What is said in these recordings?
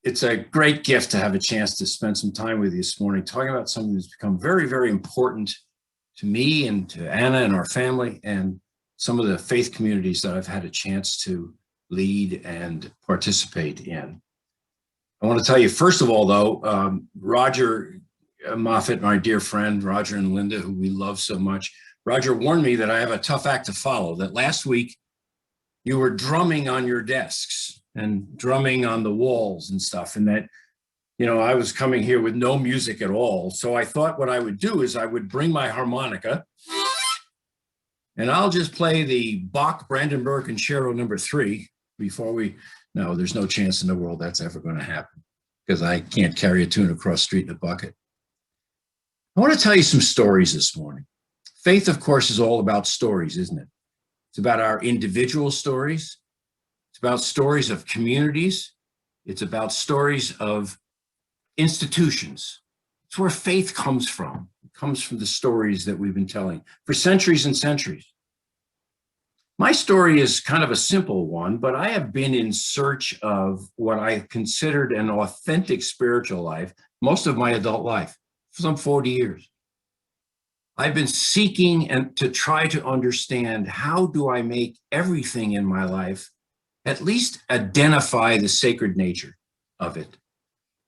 It's a great gift to have a chance to spend some time with you this morning, talking about something that's become very, very important to me and to Anna and our family and some of the faith communities that I've had a chance to lead and participate in. I want to tell you, first of all, though, Roger Moffat, my dear friend, Roger and Linda, who we love so much, Roger warned me that I have a tough act to follow, that last week you were drumming on your desks and drumming on the walls and stuff, and that, I was coming here with no music at all. So I thought what I would do is I would bring my harmonica and I'll just play the Bach Brandenburg Concerto number 3 before no, there's no chance in the world that's ever going to happen because I can't carry a tune across the street in a bucket. I want to tell you some stories this morning. Faith, of course, is all about stories, isn't it? It's about our individual stories. It's about stories of communities. It's about stories of institutions. It's where faith comes from. It comes from the stories that we've been telling for centuries and centuries. My story is kind of a simple one, but I have been in search of what I considered an authentic spiritual life most of my adult life, for some 40 years. I've been seeking and to try to understand, how do I make everything in my life at least identify the sacred nature of it?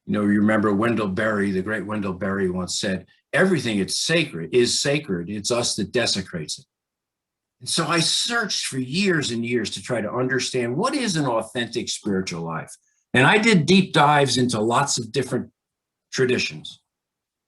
You remember Wendell Berry, the great Wendell Berry once said, everything is sacred. It's us that desecrates it. And so I searched for years and years to try to understand what is an authentic spiritual life. And I did deep dives into lots of different traditions.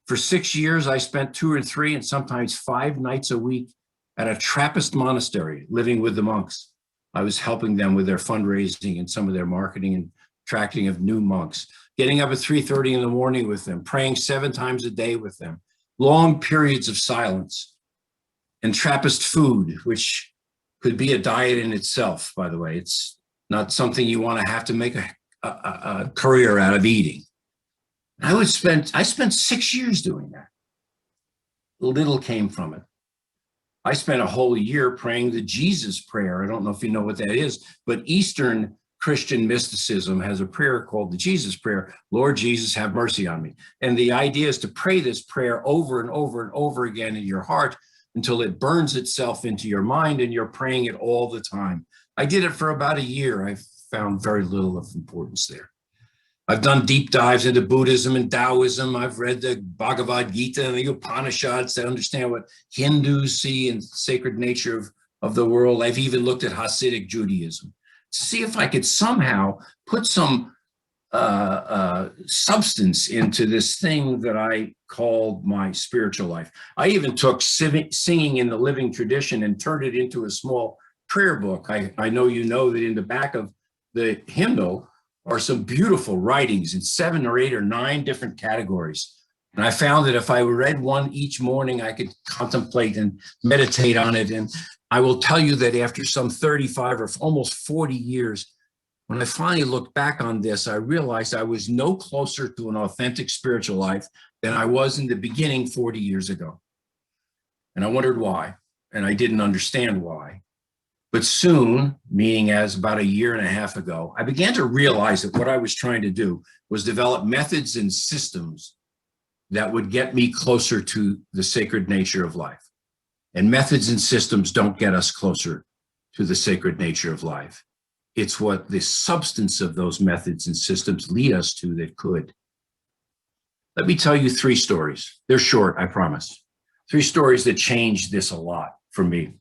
For 6 years, I spent 2 or 3 and sometimes 5 nights a week at a Trappist monastery, living with the monks. I was helping them with their fundraising and some of their marketing and attracting of new monks, getting up at 3:30 in the morning with them, praying 7 times a day with them, long periods of silence, and Trappist food, which could be a diet in itself, by the way. It's not something you want to have to make a career out of eating. I spent 6 years doing that. Little came from it. I spent a whole year praying the Jesus prayer. I don't know if you know what that is, but Eastern Christian mysticism has a prayer called the Jesus prayer. Lord Jesus, have mercy on me. And the idea is to pray this prayer over and over and over again in your heart until it burns itself into your mind and you're praying it all the time. I did it for about a year. I found very little of importance there. I've done deep dives into Buddhism and Taoism. I've read the Bhagavad Gita and the Upanishads to understand what Hindus see in the sacred nature of the world. I've even looked at Hasidic Judaism to see if I could somehow put some substance into this thing that I called my spiritual life. I even took singing in the living tradition and turned it into a small prayer book. I know you know that in the back of the hymnal are some beautiful writings in 7 or 8 or 9 different categories. And I found that if I read one each morning, I could contemplate and meditate on it. And I will tell you that after some 35 or almost 40 years, when I finally looked back on this, I realized I was no closer to an authentic spiritual life than I was in the beginning 40 years ago. And I wondered why, and I didn't understand why. But soon, meaning as about 1.5 years ago, I began to realize that what I was trying to do was develop methods and systems that would get me closer to the sacred nature of life. And methods and systems don't get us closer to the sacred nature of life. It's what the substance of those methods and systems lead us to that could. Let me tell you 3 stories. They're short, I promise. 3 stories that changed this a lot for me.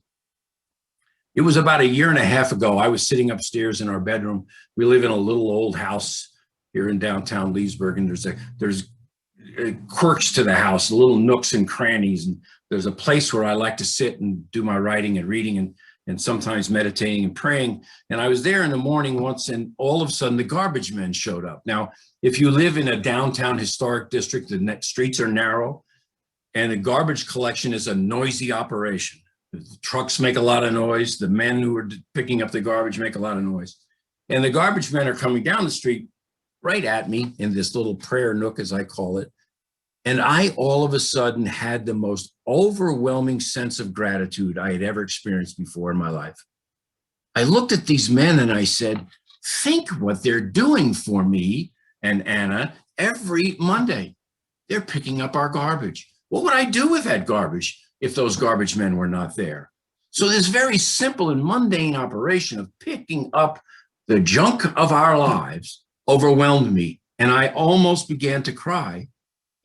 It was about 1.5 years ago. I was sitting upstairs in our bedroom. We live in a little old house here in downtown Leesburg, and there's quirks to the house, little nooks and crannies, and there's a place where I like to sit and do my writing and reading and sometimes meditating and praying. And I was there in the morning once, and all of a sudden the garbage men showed up. Now, if you live in a downtown historic district, the streets are narrow, and the garbage collection is a noisy operation. The trucks make a lot of noise. The men who are picking up the garbage make a lot of noise. And the garbage men are coming down the street right at me in this little prayer nook, as I call it. And I all of a sudden had the most overwhelming sense of gratitude I had ever experienced before in my life. I looked at these men and I said, think what they're doing for me and Anna every Monday. They're picking up our garbage. What would I do with that garbage if those garbage men were not there? So this very simple and mundane operation of picking up the junk of our lives overwhelmed me, and I almost began to cry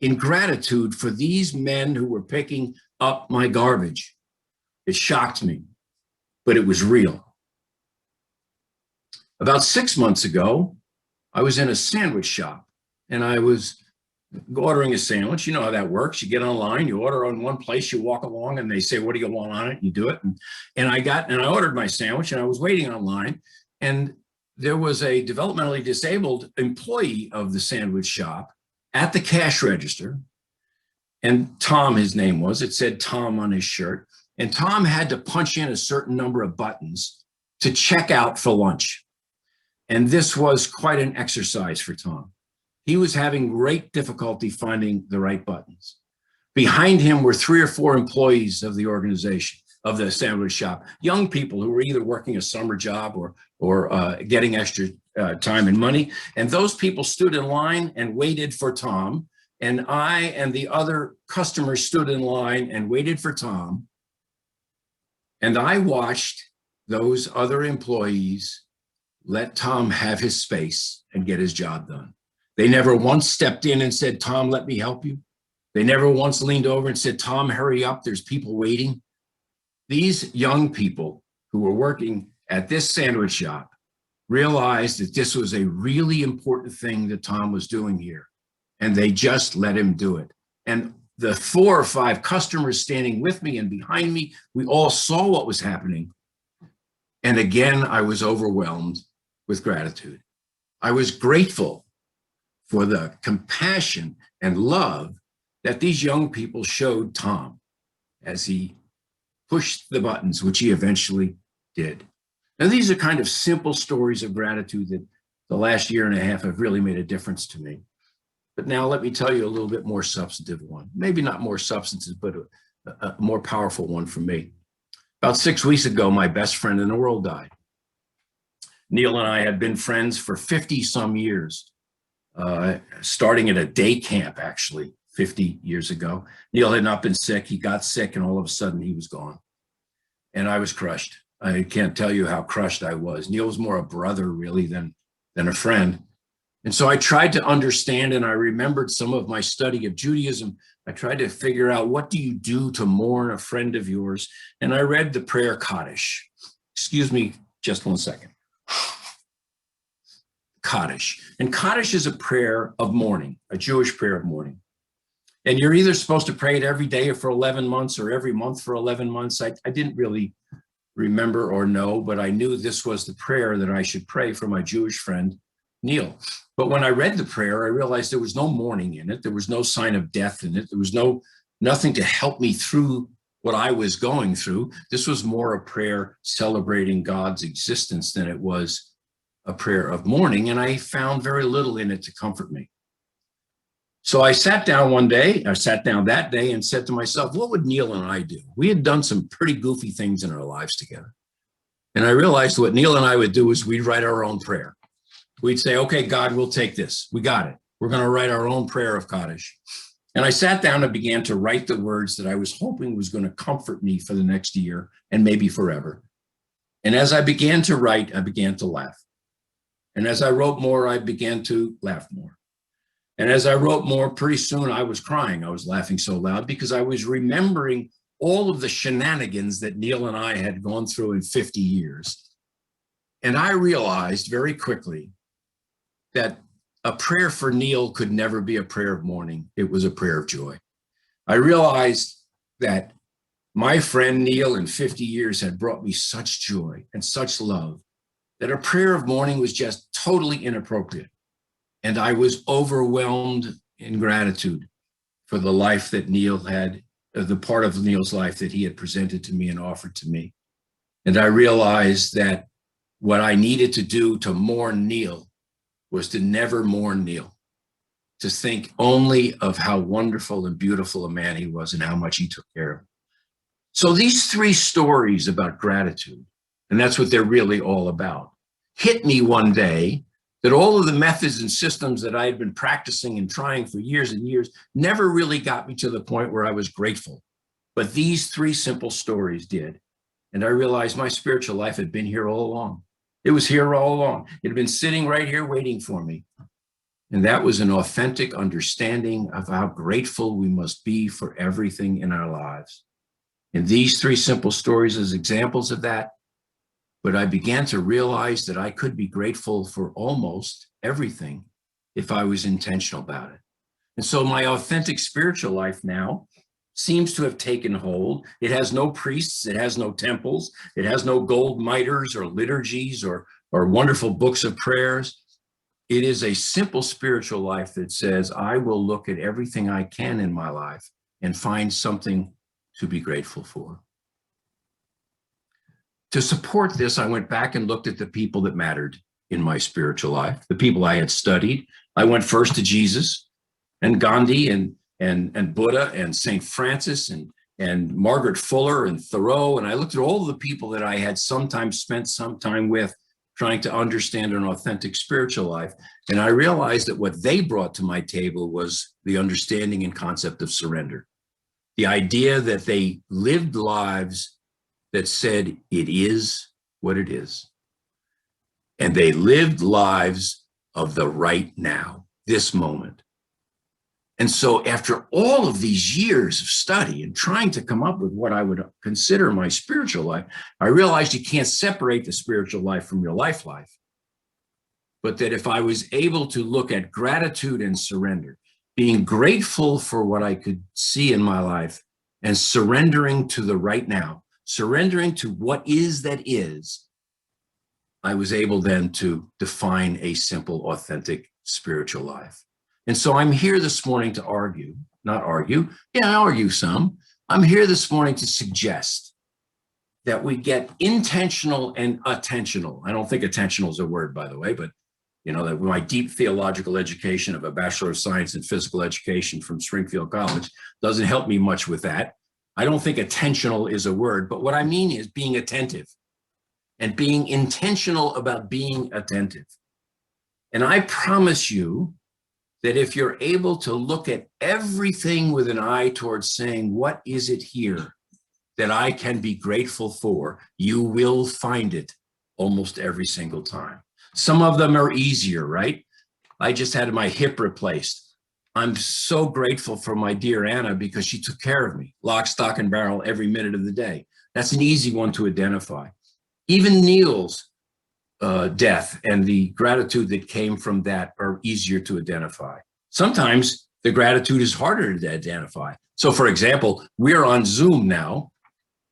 in gratitude for these men who were picking up my garbage. It shocked me, but it was real. About 6 months ago, I was in a sandwich shop, and I was ordering a sandwich. You know how that works. You get online, you order on one place, you walk along, and they say, "What do you want on it?" You do it. And I ordered my sandwich, and I was waiting online, and there was a developmentally disabled employee of the sandwich shop at the cash register. And Tom, his name was, it said Tom on his shirt. And Tom had to punch in a certain number of buttons to check out for lunch. And this was quite an exercise for Tom. He was having great difficulty finding the right buttons. Behind him were 3 or 4 employees of the organization, of the sandwich shop, young people who were either working a summer job or getting extra time and money. And those people stood in line and waited for Tom. And I and the other customers stood in line and waited for Tom. And I watched those other employees let Tom have his space and get his job done. They never once stepped in and said, "Tom, let me help you." They never once leaned over and said, "Tom, hurry up, there's people waiting." These young people who were working at this sandwich shop realized that this was a really important thing that Tom was doing here, and they just let him do it. And the 4 or 5 customers standing with me and behind me, we all saw what was happening. And again, I was overwhelmed with gratitude. I was grateful for the compassion and love that these young people showed Tom as he pushed the buttons, which he eventually did. Now, these are kind of simple stories of gratitude that the last year and a half have really made a difference to me. But now let me tell you a little bit more substantive one. Maybe not more substantive, but a more powerful one for me. About 6 weeks ago, my best friend in the world died. Neil and I had been friends for 50 some years, starting at a day camp, actually, 50 years ago. Neil had not been sick. He got sick, and all of a sudden he was gone. And I was crushed. I can't tell you how crushed I was. Neil was more a brother, really, than a friend. And so I tried to understand, and I remembered some of my study of Judaism. I tried to figure out, what do you do to mourn a friend of yours? And I read the prayer Kaddish. Excuse me just one second. Kaddish. And Kaddish is a prayer of mourning, a Jewish prayer of mourning. And you're either supposed to pray it every day for 11 months or every month for 11 months. I didn't really remember or know, but I knew this was the prayer that I should pray for my Jewish friend, Neil. But when I read the prayer, I realized there was no mourning in it. There was no sign of death in it. There was nothing to help me through what I was going through. This was more a prayer celebrating God's existence than it was a prayer of mourning. And I found very little in it to comfort me. So I sat down that day and said to myself, what would Neil and I do? We had done some pretty goofy things in our lives together. And I realized what Neil and I would do is we'd write our own prayer. We'd say, okay, God, we'll take this. We got it. We're going to write our own prayer of Kaddish. And I sat down and began to write the words that I was hoping was going to comfort me for the next year and maybe forever. And as I began to write, I began to laugh. And as I wrote more, I began to laugh more. And as I wrote more, pretty soon I was crying. I was laughing so loud because I was remembering all of the shenanigans that Neil and I had gone through in 50 years. And I realized very quickly that a prayer for Neil could never be a prayer of mourning. It was a prayer of joy. I realized that my friend Neil in 50 years had brought me such joy and such love that a prayer of mourning was just totally inappropriate. And I was overwhelmed in gratitude for the life that Neil had, the part of Neil's life that he had presented to me and offered to me. And I realized that what I needed to do to mourn Neil was to never mourn Neil, to think only of how wonderful and beautiful a man he was and how much he took care of him. So these 3 stories about gratitude, and that's what they're really all about, hit me one day that all of the methods and systems that I had been practicing and trying for years and years never really got me to the point where I was grateful. But these three simple stories did. And I realized my spiritual life had been here all along. It was here all along. It had been sitting right here waiting for me. And that was an authentic understanding of how grateful we must be for everything in our lives. And these three simple stories as examples of that. But I began to realize that I could be grateful for almost everything if I was intentional about it. And so my authentic spiritual life now seems to have taken hold. It has no priests, it has no temples, it has no gold miters or liturgies or wonderful books of prayers. It is a simple spiritual life that says, I will look at everything I can in my life and find something to be grateful for. To support this, I went back and looked at the people that mattered in my spiritual life, the people I had studied. I went first to Jesus and Gandhi and Buddha and St. Francis and Margaret Fuller and Thoreau. And I looked at all the people that I had sometimes spent some time with trying to understand an authentic spiritual life. And I realized that what they brought to my table was the understanding and concept of surrender. The idea that they lived lives that said, it is what it is. And they lived lives of the right now, this moment. And so after all of these years of study and trying to come up with what I would consider my spiritual life, I realized you can't separate the spiritual life from your life. But that if I was able to look at gratitude and surrender, being grateful for what I could see in my life and surrendering to the right now, surrendering to what is that is, I was able then to define a simple, authentic spiritual life. And so I'm here this morning to argue, not argue, yeah, I argue some. I'm here this morning to suggest that we get intentional and attentional. I don't think attentional is a word, by the way, but you know, that my deep theological education of a Bachelor of Science in Physical Education from Springfield College doesn't help me much with that. I don't think attentional is a word, but what I mean is being attentive and being intentional about being attentive. And I promise you that if you're able to look at everything with an eye towards saying, what is it here that I can be grateful for, you will find it almost every single time. Some of them are easier, right? I just had my hip replaced. I'm so grateful for my dear Anna because she took care of me, lock, stock, and barrel every minute of the day. That's an easy one to identify. Even Neil's death and the gratitude that came from that are easier to identify. Sometimes the gratitude is harder to identify. So for example, we're on Zoom now.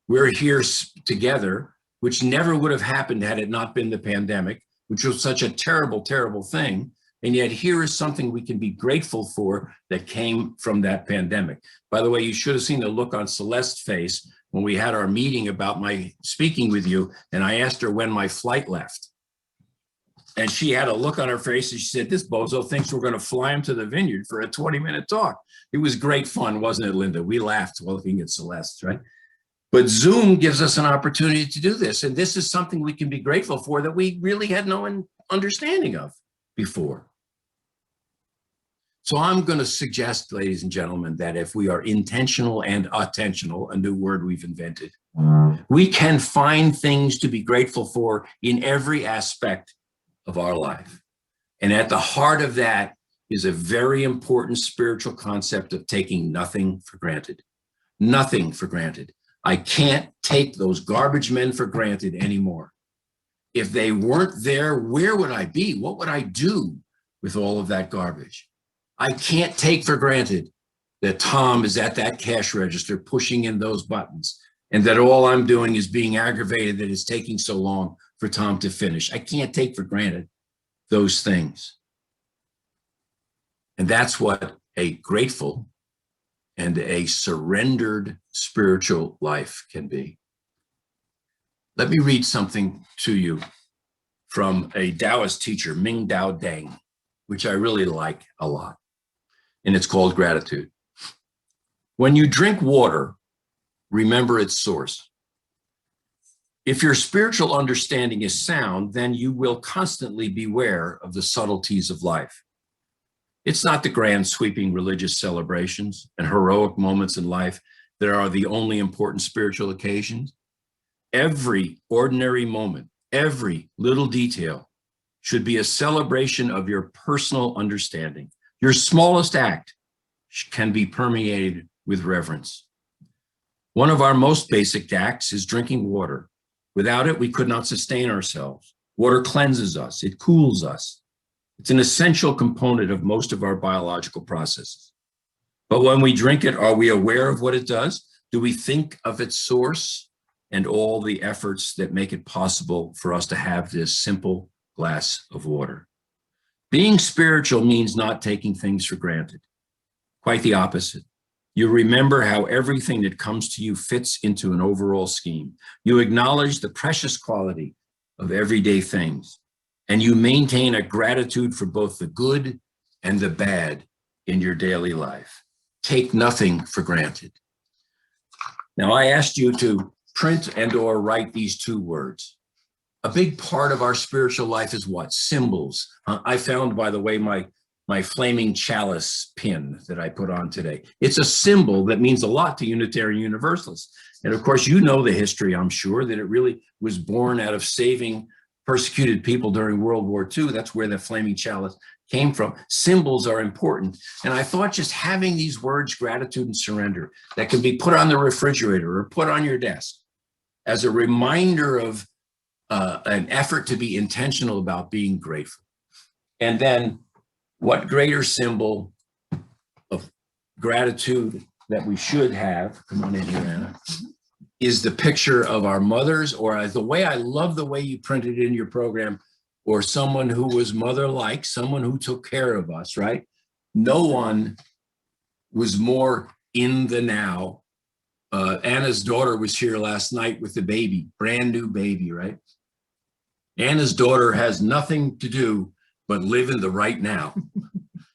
We're here together, which never would have happened had it not been the pandemic, which was such a terrible, terrible thing. And yet here is something we can be grateful for that came from that pandemic. By the way, you should have seen the look on Celeste's face when we had our meeting about my speaking with you, and I asked her when my flight left. And she had a look on her face and she said, this bozo thinks we're going to fly him to the vineyard for a 20-minute talk. It was great fun, wasn't it, Linda? We laughed while looking at Celeste, right? But Zoom gives us an opportunity to do this. And this is something we can be grateful for that we really had no understanding of before. So I'm going to suggest, ladies and gentlemen, that if we are intentional and attentional, a new word we've invented, we can find things to be grateful for in every aspect of our life. And at the heart of that is a very important spiritual concept of taking nothing for granted. Nothing for granted. I can't take those garbage men for granted anymore. If they weren't there, where would I be? What would I do with all of that garbage? I can't take for granted that Tom is at that cash register pushing in those buttons and that all I'm doing is being aggravated that it's taking so long for Tom to finish. I can't take for granted those things. And that's what a grateful and a surrendered spiritual life can be. Let me read something to you from a Taoist teacher, Ming Dao Deng, which I really like a lot. And it's called gratitude. When you drink water, remember its source. If your spiritual understanding is sound, then you will constantly beware of the subtleties of life. It's not the grand sweeping religious celebrations and heroic moments in life that are the only important spiritual occasions. Every ordinary moment, every little detail should be a celebration of your personal understanding. Your smallest act can be permeated with reverence. One of our most basic acts is drinking water. Without it, we could not sustain ourselves. Water cleanses us, it cools us. It's an essential component of most of our biological processes. But when we drink it, are we aware of what it does? Do we think of its source and all the efforts that make it possible for us to have this simple glass of water? Being spiritual means not taking things for granted. Quite the opposite. You remember how everything that comes to you fits into an overall scheme. You acknowledge the precious quality of everyday things, and you maintain a gratitude for both the good and the bad in your daily life. Take nothing for granted. Now, I asked you to print and or write these two words. A big part of our spiritual life is what? Symbols. I found, by the way, my flaming chalice pin that I put on today. It's a symbol that means a lot to Unitarian Universalists. And of course, you know the history, I'm sure, that it really was born out of saving persecuted people during World War II. That's where the flaming chalice came from. Symbols are important. And I thought just having these words, gratitude and surrender, that can be put on the refrigerator or put on your desk as a reminder of an effort to be intentional about being grateful. And then what greater symbol of gratitude that we should have, come on in here, Anna, is the picture of our mothers, or the way I love the way you printed in your program, or someone who was mother-like, someone who took care of us, right? No one was more in the now. Anna's daughter was here last night with the baby, brand new baby, right? Anna's daughter has nothing to do but live in the right now.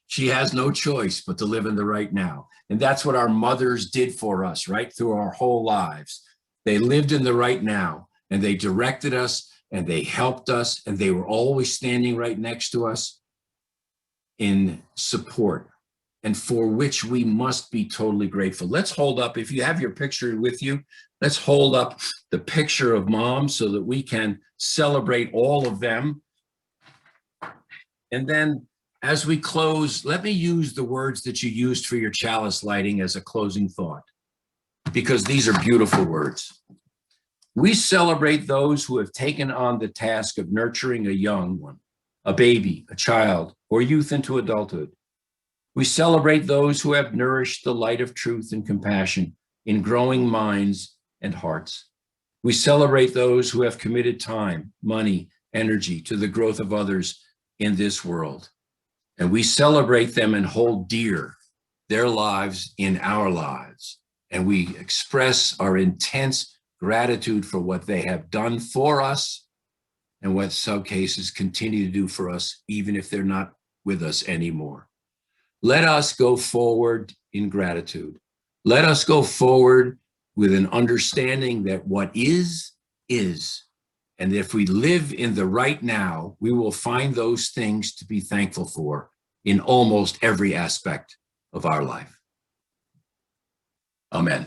She has no choice but to live in the right now. And that's what our mothers did for us, right? Through our whole lives. They lived in the right now, and they directed us, and they helped us, and they were always standing right next to us in support, and for which we must be totally grateful. Let's hold up, if you have your picture with you, let's hold up the picture of Mom so that we can celebrate all of them. And then as we close, let me use the words that you used for your chalice lighting as a closing thought, because these are beautiful words. We celebrate those who have taken on the task of nurturing a young one, a baby, a child, or youth into adulthood. We celebrate those who have nourished the light of truth and compassion in growing minds and hearts. We celebrate those who have committed time, money, energy to the growth of others in this world. And we celebrate them and hold dear their lives in our lives. And we express our intense gratitude for what they have done for us and what some cases continue to do for us, even if they're not with us anymore. Let us go forward in gratitude. Let us go forward with an understanding that what is. And if we live in the right now, we will find those things to be thankful for in almost every aspect of our life. Amen.